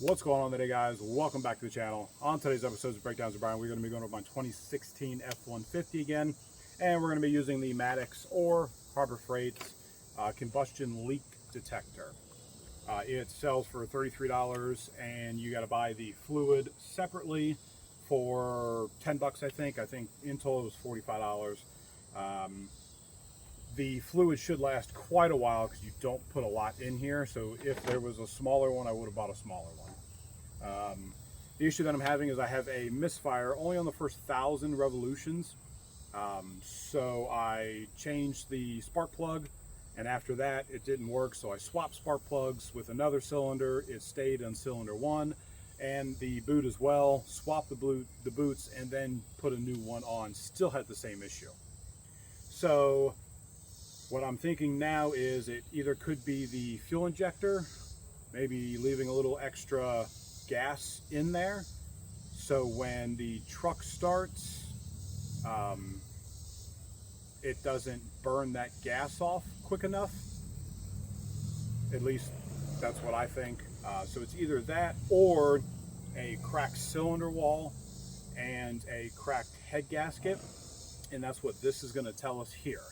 What's going on today, guys? Welcome back to the channel. On today's episode of Breakdowns with Brian, we're going to be going over my 2016 F-150 again, and we're going to be using the Maddox or Harbor Freight's combustion leak detector. It sells for $33, and you got to buy the fluid separately for 10 bucks, I think. In total it was $45. The fluid should last quite a while because you don't put a lot in here. So if there was a smaller one, I would have bought a smaller one. The issue that I'm having is I have a misfire only on the first 1,000 revolutions. So I changed the spark plug, and after that it didn't work. So I swapped spark plugs with another cylinder. It stayed on cylinder 1 and the boot as well. Swapped the boots and then put a new one on. Still had the same issue. So what I'm thinking now is it either could be the fuel injector, maybe leaving a little extra gas in there, so when the truck starts, it doesn't burn that gas off quick enough. At least that's what I think. So it's either that or a cracked cylinder wall and a cracked head gasket, and that's what this is going to tell us here.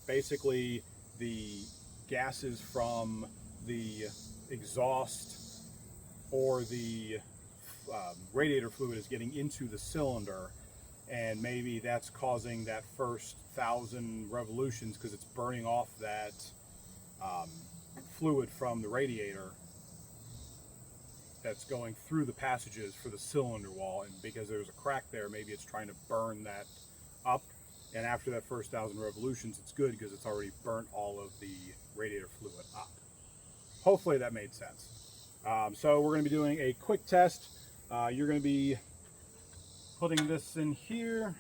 Basically, the gases from the exhaust or the radiator fluid is getting into the cylinder, and maybe that's causing that first 1,000 revolutions because it's burning off that fluid from the radiator that's going through the passages for the cylinder wall, and because there's a crack there, maybe it's trying to burn that up. And after that first 1,000 revolutions, it's good because it's already burnt all of the radiator fluid up. Hopefully that made sense. So we're going to be doing a quick test. You're going to be putting this in here,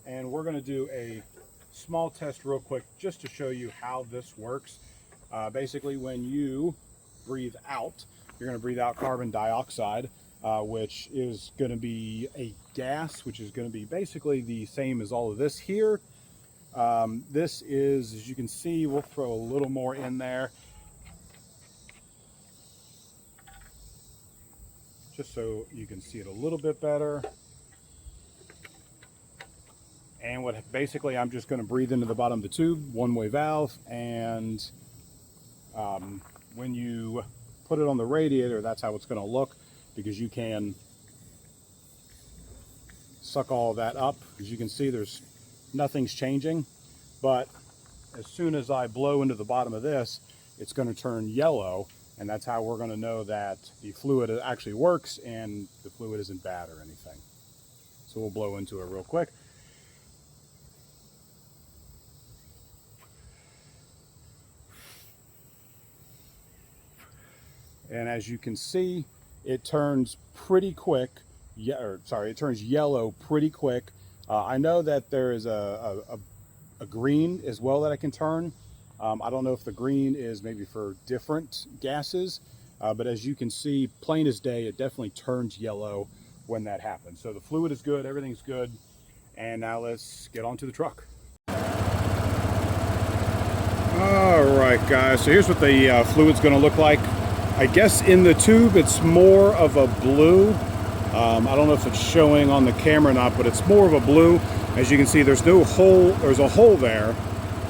and we're going to do a small test real quick just to show you how this works. Basically, when you breathe out, you're going to breathe out carbon dioxide, which is going to be a gas, which is going to be basically the same as all of this here. This is, as you can see, we'll throw a little more in there just so you can see it a little bit better. And what basically I'm just going to breathe into the bottom of the tube, one-way valve, and when you put it on the radiator, that's how it's going to look, because you can suck all of that up. As you can see, there's nothing's changing, but as soon as I blow into the bottom of this, it's going to turn yellow, and that's how we're going to know that the fluid actually works and the fluid isn't bad or anything. So we'll blow into it real quick. And as you can see, it turns pretty quick. It turns yellow pretty quick. I know that there is a green as well that I can turn. I don't know if the green is maybe for different gases, but as you can see, plain as day, it definitely turns yellow when that happens. So the fluid is good, everything's good. And now let's get on to the truck. All right, guys, so here's what the fluid's gonna look like. I guess in the tube it's more of a blue. I don't know if it's showing on the camera or not, but it's more of a blue. As you can see, there's no hole. There's a hole there,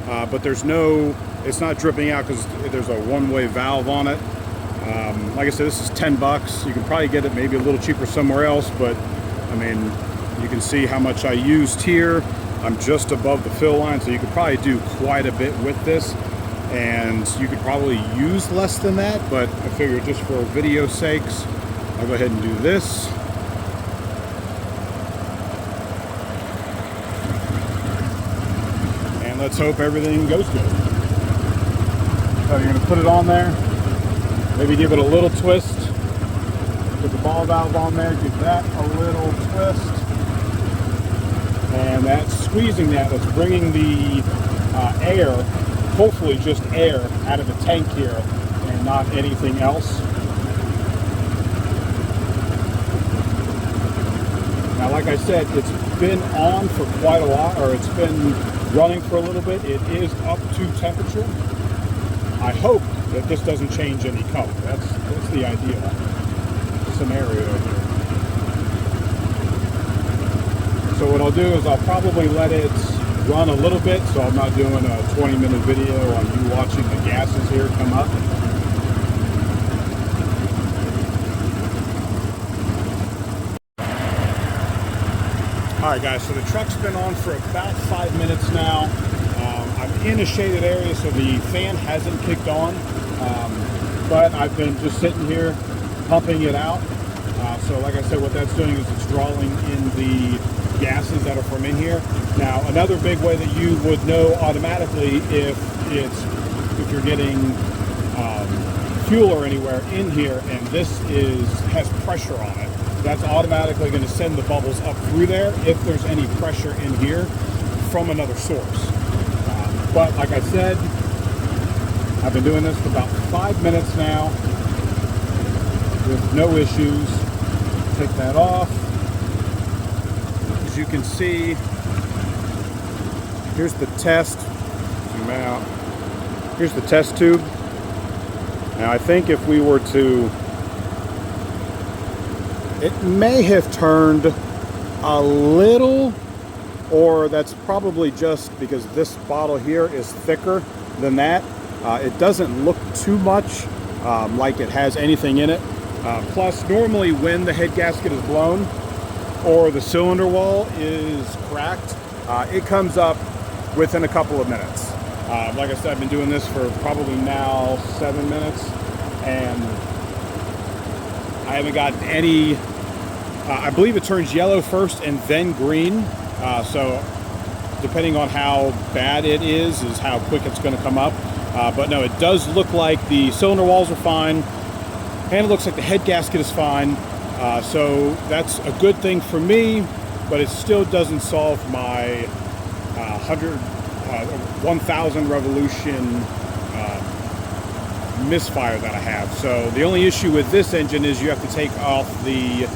but it's not dripping out because there's a one-way valve on it. Like I said, this is 10 bucks. You can probably get it maybe a little cheaper somewhere else, but I mean, you can see how much I used here. I'm just above the fill line, so you could probably do quite a bit with this. And you could probably use less than that, but I figured just for video sakes, I'll go ahead and do this. And let's hope everything goes good. So you're gonna put it on there, maybe give it a little twist. Put the ball valve on there, give that a little twist. And that's squeezing that, that's bringing the air, hopefully just air, out of the tank here and not anything else. Now, like I said, it's been on for quite a while, or it's been running for a little bit. It is up to temperature. I hope that this doesn't change any color. That's the ideal scenario here. So what I'll do is I'll probably let it run a little bit, so I'm not doing a 20-minute video on you watching the gases here come up. Alright guys, so the truck's been on for about 5 minutes now. I'm in a shaded area, so the fan hasn't kicked on, but I've been just sitting here pumping it out. So like I said, what that's doing is it's drawing in the gases that are from in here. Now, another big way that you would know automatically if you're getting fuel or anywhere in here and this has pressure on it, that's automatically going to send the bubbles up through there if there's any pressure in here from another source. But like I said, I've been doing this for about 5 minutes now with no issues. Take that off. As you can see, here's the test. Zoom out. Here's the test tube. Now I think if we were to, it may have turned a little, or that's probably just because this bottle here is thicker than that. It doesn't look too much like it has anything in it. Plus, normally when the head gasket is blown or the cylinder wall is cracked, it comes up within a couple of minutes. Like I said, I've been doing this for probably now 7 minutes, and I haven't gotten any. I believe it turns yellow first and then green. So depending on how bad it is how quick it's going to come up. But no, it does look like the cylinder walls are fine, and it looks like the head gasket is fine. So that's a good thing for me, but it still doesn't solve my 1,000 revolution misfire that I have. So the only issue with this engine is you have to take off the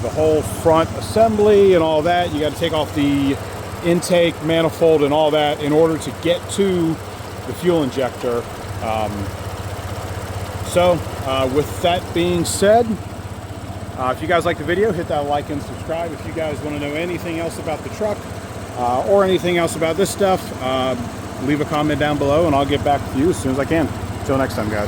whole front assembly and all that. You got to take off the intake manifold and all that in order to get to the fuel injector. With that being said, if you guys like the video, hit that like and subscribe. If you guys want to know anything else about the truck or anything else about this stuff, leave a comment down below and I'll get back to you as soon as I can. Until next time, guys.